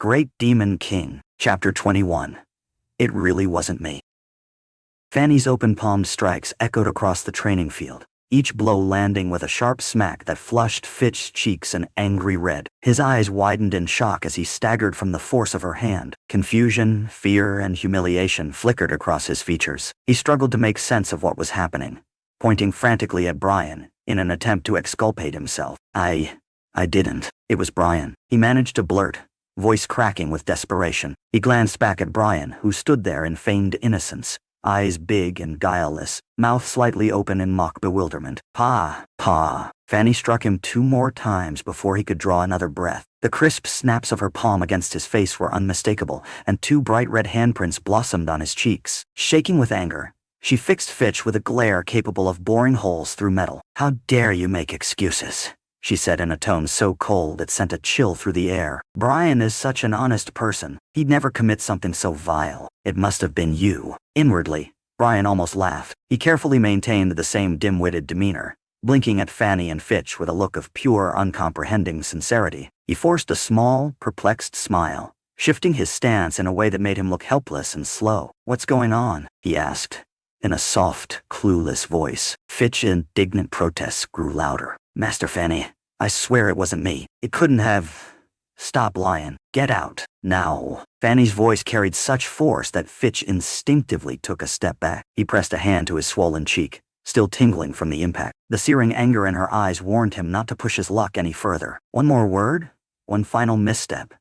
Great Demon King, Chapter 21. It really wasn't me. Fanny's open-palmed strikes echoed across the training field, each blow landing with a sharp smack that flushed Fitch's cheeks an angry red. His eyes widened in shock as he staggered from the force of her hand. Confusion, fear, and humiliation flickered across his features. He struggled to make sense of what was happening, pointing frantically at Bryan, in an attempt to exculpate himself. I didn't. It was Bryan. He managed to blurt, voice cracking with desperation. He glanced back at Bryan, who stood there in feigned innocence, eyes big and guileless, mouth slightly open in mock bewilderment. Pa. Fanny struck him 2 more times before he could draw another breath. The crisp snaps of her palm against his face were unmistakable, and 2 bright red handprints blossomed on his cheeks. Shaking with anger, she fixed Fitch with a glare capable of boring holes through metal. "How dare you make excuses?" she said in a tone so cold it sent a chill through the air. "Bryan is such an honest person. He'd never commit something so vile. It must have been you." Inwardly, Bryan almost laughed. He carefully maintained the same dim-witted demeanor, blinking at Fanny and Fitch with a look of pure, uncomprehending sincerity. He forced a small, perplexed smile, shifting his stance in a way that made him look helpless and slow. "What's going on?" he asked, in a soft, clueless voice. Fitch's indignant protests grew louder. "Master Fanny, I swear it wasn't me. It couldn't have. Stop lying. Get out. Now." Fanny's voice carried such force that Fitch instinctively took a step back. He pressed a hand to his swollen cheek, still tingling from the impact. The searing anger in her eyes warned him not to push his luck any further. One more word, one final misstep,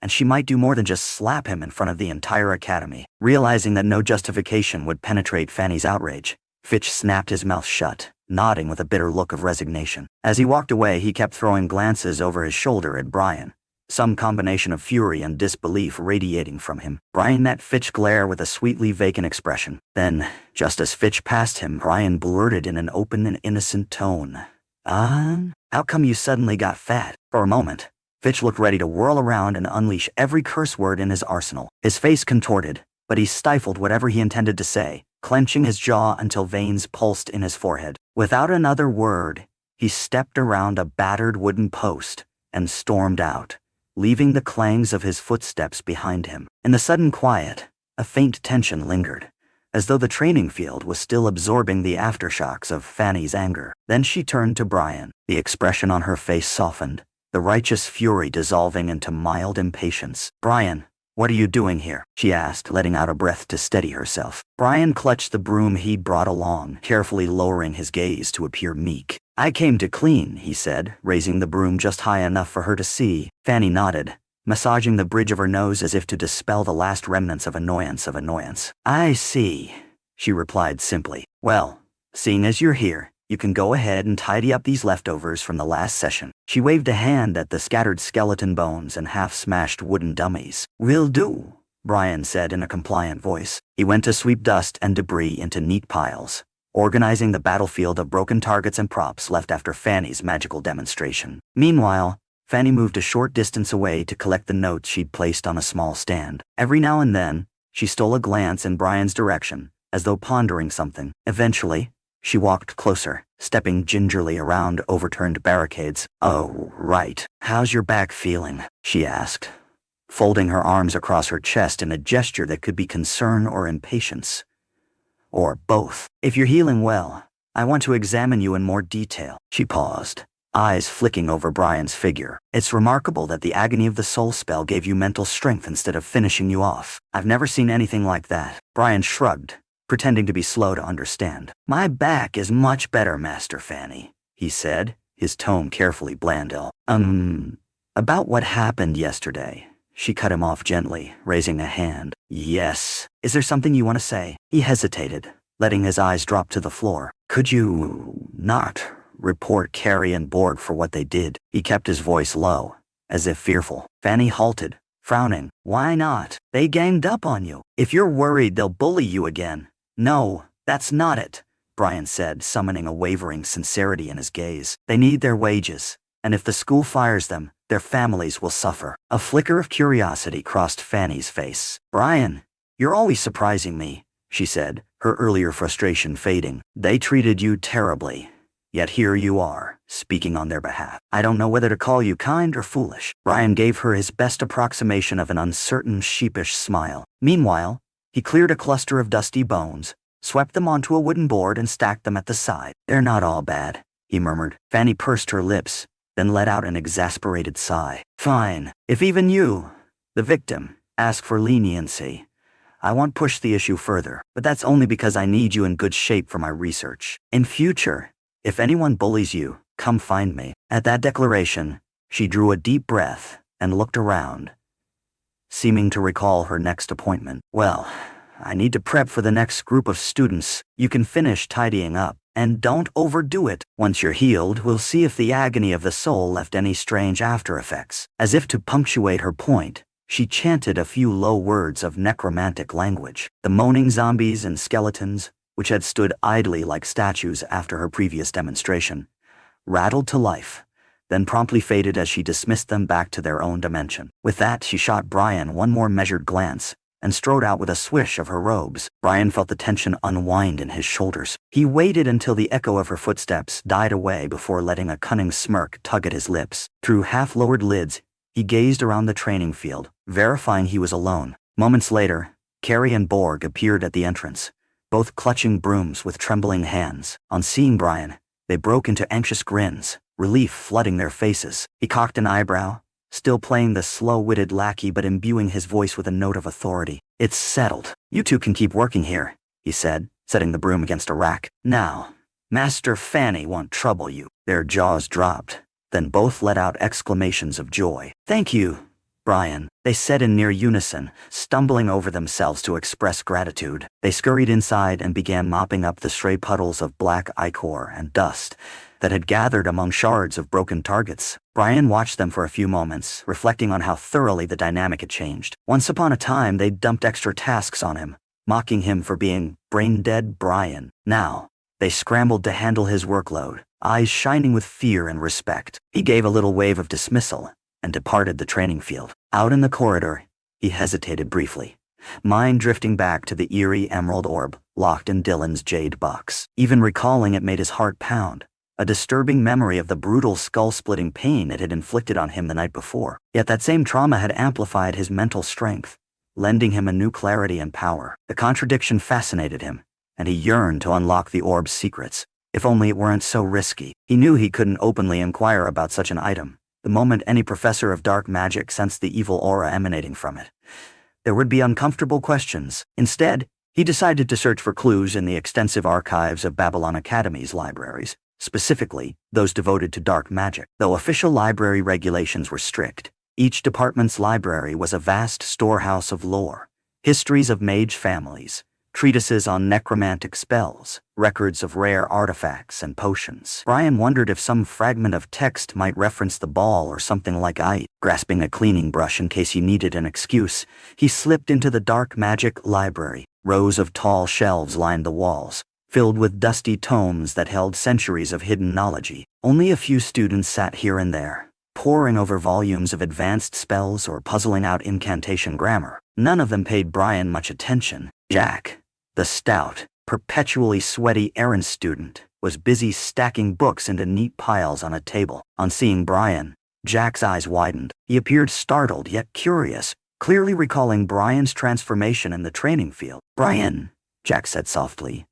and she might do more than just slap him in front of the entire academy. Realizing that no justification would penetrate Fanny's outrage, Fitch snapped his mouth shut, nodding with a bitter look of resignation. As he walked away, he kept throwing glances over his shoulder at Bryan, some combination of fury and disbelief radiating from him. Bryan met Fitch's glare with a sweetly vacant expression. Then, just as Fitch passed him, Bryan blurted in an open and innocent tone, how come you suddenly got fat?" For a moment, Fitch looked ready to whirl around and unleash every curse word in his arsenal. His face contorted, but he stifled whatever he intended to say, clenching his jaw until veins pulsed in his forehead. Without another word, he stepped around a battered wooden post and stormed out, leaving the clangs of his footsteps behind him. In the sudden quiet, a faint tension lingered, as though the training field was still absorbing the aftershocks of Fanny's anger. Then she turned to Bryan. The expression on her face softened, the righteous fury dissolving into mild impatience. "Bryan, what are you doing here?" she asked, letting out a breath to steady herself. Bryan clutched the broom he'd brought along, carefully lowering his gaze to appear meek. "I came to clean," he said, raising the broom just high enough for her to see. Fanny nodded, massaging the bridge of her nose as if to dispel the last remnants of annoyance. "I see," she replied simply. "Well, seeing as you're here, you can go ahead and tidy up these leftovers from the last session." She waved a hand at the scattered skeleton bones and half-smashed wooden dummies. "Will do," Bryan said in a compliant voice. He went to sweep dust and debris into neat piles, organizing the battlefield of broken targets and props left after Fanny's magical demonstration. Meanwhile, Fanny moved a short distance away to collect the notes she'd placed on a small stand. Every now and then, she stole a glance in Bryan's direction, as though pondering something. Eventually, she walked closer, stepping gingerly around overturned barricades. "Oh, right. How's your back feeling?" she asked, folding her arms across her chest in a gesture that could be concern or impatience, or both. "If you're healing well, I want to examine you in more detail." She paused, eyes flicking over Bryan's figure. "It's remarkable that the agony of the soul spell gave you mental strength instead of finishing you off. I've never seen anything like that." Bryan shrugged, pretending to be slow to understand. "My back is much better, Master Fanny," he said, his tone carefully bland. About what happened yesterday." She cut him off gently, raising a hand. "Yes. Is there something you want to say?" He hesitated, letting his eyes drop to the floor. "Could you not report Carrie and Borg for what they did?" He kept his voice low, as if fearful. Fanny halted, frowning. "Why not? They ganged up on you. If you're worried they'll bully you again." "No, that's not it," Bryan said, summoning a wavering sincerity in his gaze. "They need their wages, and if the school fires them, their families will suffer." A flicker of curiosity crossed Fanny's face. "Bryan, you're always surprising me," she said, her earlier frustration fading. "They treated you terribly, Yet here you are, speaking on their behalf. I don't know whether to call you kind or foolish. Bryan gave her his best approximation of an uncertain, sheepish smile. Meanwhile, he cleared a cluster of dusty bones, swept them onto a wooden board and stacked them at the side. They're not all bad, he murmured. Fanny pursed her lips, then let out an exasperated sigh. Fine. If even you, the victim, ask for leniency, I won't push the issue further, but that's only because I need you in good shape for my research. In future, if anyone bullies you, come find me. At that declaration, she drew a deep breath and looked around, seeming to recall her next appointment. Well, I need to prep for the next group of students. You can finish tidying up, and don't overdo it. Once you're healed, we'll see if the agony of the soul left any strange after effects. As if to punctuate her point, she chanted a few low words of necromantic language. The moaning zombies and skeletons, which had stood idly like statues after her previous demonstration, rattled to life, then promptly faded as she dismissed them back to their own dimension. With that, she shot Bryan one more measured glance and strode out with a swish of her robes. Bryan felt the tension unwind in his shoulders. He waited until the echo of her footsteps died away before letting a cunning smirk tug at his lips. Through half-lowered lids, he gazed around the training field, verifying he was alone. Moments later, Carrie and Borg appeared at the entrance, both clutching brooms with trembling hands. On seeing Bryan, they broke into anxious grins, relief flooding their faces. He cocked an eyebrow, still playing the slow-witted lackey but imbuing his voice with a note of authority. It's settled. You two can keep working here, he said, setting the broom against a rack. Now, Master Fanny won't trouble you. Their jaws dropped, then both let out exclamations of joy. Thank you, Bryan, they said in near unison, stumbling over themselves to express gratitude. They scurried inside and began mopping up the stray puddles of black ichor and dust that had gathered among shards of broken targets. Bryan watched them for a few moments, reflecting on how thoroughly the dynamic had changed. Once upon a time, they'd dumped extra tasks on him, mocking him for being brain-dead Bryan. Now, they scrambled to handle his workload, eyes shining with fear and respect. He gave a little wave of dismissal and departed the training field. Out in the corridor, he hesitated briefly, mind drifting back to the eerie emerald orb locked in Dylan's jade box. Even recalling it made his heart pound, a disturbing memory of the brutal skull-splitting pain it had inflicted on him the night before. Yet that same trauma had amplified his mental strength, lending him a new clarity and power. The contradiction fascinated him, and he yearned to unlock the orb's secrets. If only it weren't so risky. He knew he couldn't openly inquire about such an item, the moment any professor of dark magic sensed the evil aura emanating from it. There would be uncomfortable questions. Instead, he decided to search for clues in the extensive archives of Babylon Academy's libraries, specifically those devoted to dark magic. Though official library regulations were strict, each department's library was a vast storehouse of lore, histories of mage families, treatises on necromantic spells, records of rare artifacts and potions. Bryan wondered if some fragment of text might reference the ball or something like it. Grasping a cleaning brush in case he needed an excuse, he slipped into the dark magic library. Rows of tall shelves lined the walls, filled with dusty tomes that held centuries of hidden knowledge. Only a few students sat here and there, poring over volumes of advanced spells or puzzling out incantation grammar. None of them paid Bryan much attention. Jack, the stout, perpetually sweaty errand student, was busy stacking books into neat piles on a table. On seeing Bryan, Jack's eyes widened. He appeared startled yet curious, clearly recalling Bryan's transformation in the training field. Bryan, Jack said softly,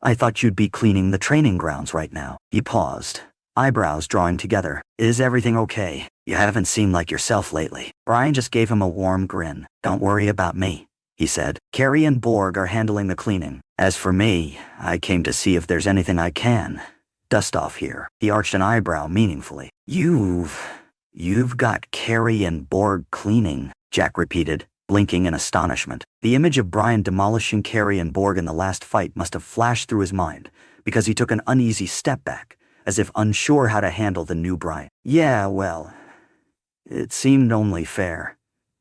I thought you'd be cleaning the training grounds right now. He paused, eyebrows drawing together. Is everything okay? You haven't seemed like yourself lately. Bryan just gave him a warm grin. Don't worry about me, he said. Carrie and Borg are handling the cleaning. As for me, I came to see if there's anything I can dust off here. He arched an eyebrow meaningfully. You've got Carrie and Borg cleaning, Jack repeated, blinking in astonishment. The image of Bryan demolishing Carrie and Borg in the last fight must have flashed through his mind, because he took an uneasy step back, as if unsure how to handle the new Bryan. Yeah, well, it seemed only fair,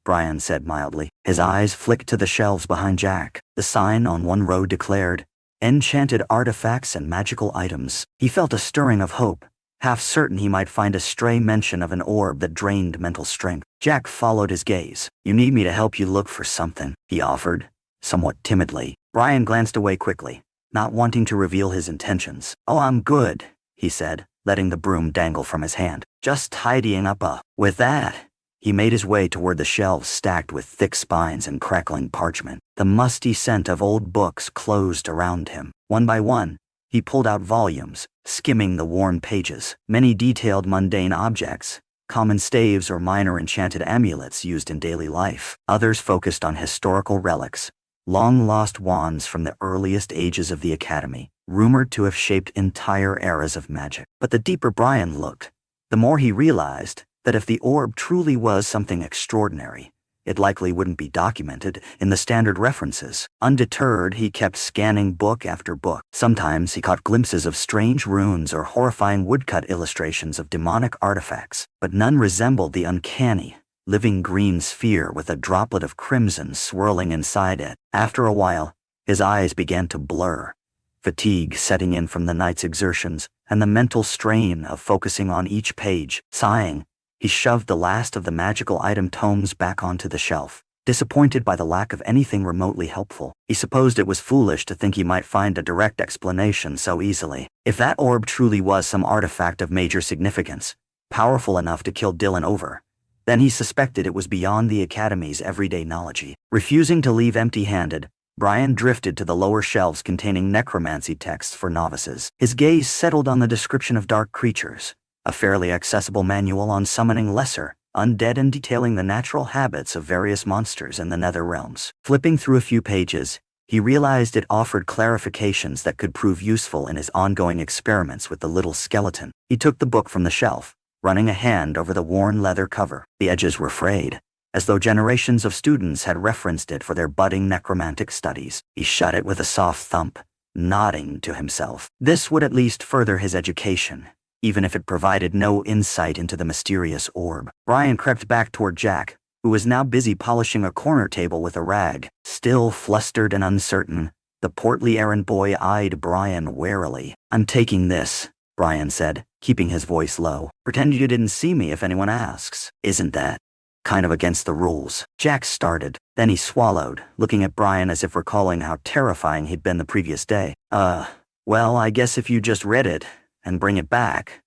Bryan said mildly. His eyes flicked to the shelves behind Jack. The sign on one row declared, Enchanted Artifacts and Magical Items. He felt a stirring of hope, half certain he might find a stray mention of an orb that drained mental strength. Jack followed his gaze. You need me to help you look for something, he offered, somewhat timidly. Bryan glanced away quickly, not wanting to reveal his intentions. Oh, I'm good, he said, letting the broom dangle from his hand. "Just tidying up With that, he made his way toward the shelves stacked with thick spines and crackling parchment. The musty scent of old books closed around him. One by one, he pulled out volumes, skimming the worn pages. Many detailed mundane objects, common staves or minor enchanted amulets used in daily life. Others focused on historical relics, long-lost wands from the earliest ages of the Academy, rumored to have shaped entire eras of magic. But the deeper Bryan looked, the more he realized that if the orb truly was something extraordinary, it likely wouldn't be documented in the standard references. Undeterred, he kept scanning book after book. Sometimes he caught glimpses of strange runes or horrifying woodcut illustrations of demonic artifacts, but none resembled the uncanny, living green sphere with a droplet of crimson swirling inside it. After a while, his eyes began to blur, fatigue setting in from the night's exertions and the mental strain of focusing on each page. Sighing, he shoved the last of the magical item tomes back onto the shelf, disappointed by the lack of anything remotely helpful. He supposed it was foolish to think he might find a direct explanation so easily. If that orb truly was some artifact of major significance, powerful enough to kill Dylan over, then he suspected it was beyond the Academy's everyday knowledge. Refusing to leave empty-handed, Bryan drifted to the lower shelves containing necromancy texts for novices. His gaze settled on the description of dark creatures, a fairly accessible manual on summoning lesser, undead and detailing the natural habits of various monsters in the nether realms. Flipping through a few pages, he realized it offered clarifications that could prove useful in his ongoing experiments with the little skeleton. He took the book from the shelf, running a hand over the worn leather cover. The edges were frayed, as though generations of students had referenced it for their budding necromantic studies. He shut it with a soft thump, nodding to himself. This would at least further his education, even if it provided no insight into the mysterious orb. Bryan crept back toward Jack, who was now busy polishing a corner table with a rag. Still flustered and uncertain, the portly errand boy eyed Bryan warily. "I'm taking this," Bryan said, keeping his voice low. "Pretend you didn't see me if anyone asks. Isn't that kind of against the rules?" Jack started, then he swallowed, looking at Bryan as if recalling how terrifying he'd been the previous day. Well, I guess if you just read it and bring it back,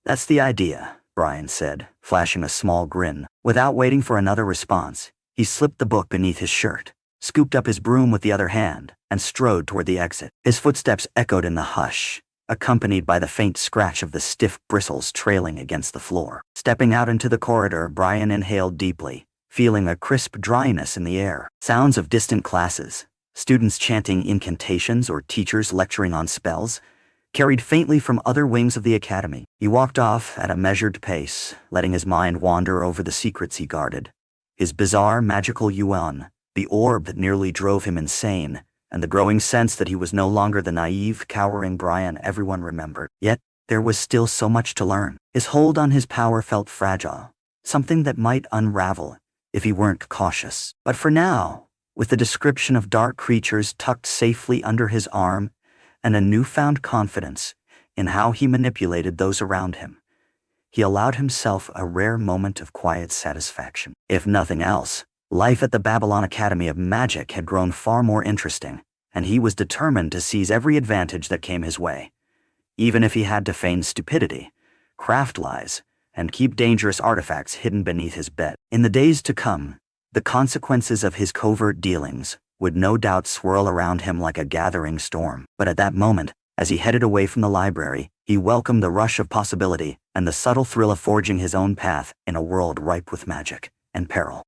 that's the idea," Bryan said, flashing a small grin. Without waiting for another response, he slipped the book beneath his shirt, scooped up his broom with the other hand, and strode toward the exit. His footsteps echoed in the hush, accompanied by the faint scratch of the stiff bristles trailing against the floor. Stepping out into the corridor, Bryan inhaled deeply, feeling a crisp dryness in the air. Sounds of distant classes, students chanting incantations or teachers lecturing on spells, carried faintly from other wings of the Academy. He walked off at a measured pace, letting his mind wander over the secrets he guarded. His bizarre magical yuan, the orb that nearly drove him insane, and the growing sense that he was no longer the naive, cowering Bryan everyone remembered. Yet, there was still so much to learn. His hold on his power felt fragile, something that might unravel if he weren't cautious. But for now, with the description of dark creatures tucked safely under his arm, and a newfound confidence in how he manipulated those around him, he allowed himself a rare moment of quiet satisfaction. If nothing else, life at the Babylon Academy of Magic had grown far more interesting, and he was determined to seize every advantage that came his way, even if he had to feign stupidity, craft lies, and keep dangerous artifacts hidden beneath his bed. In the days to come, the consequences of his covert dealings would no doubt swirl around him like a gathering storm. But at that moment, as he headed away from the library, he welcomed the rush of possibility and the subtle thrill of forging his own path in a world ripe with magic and peril.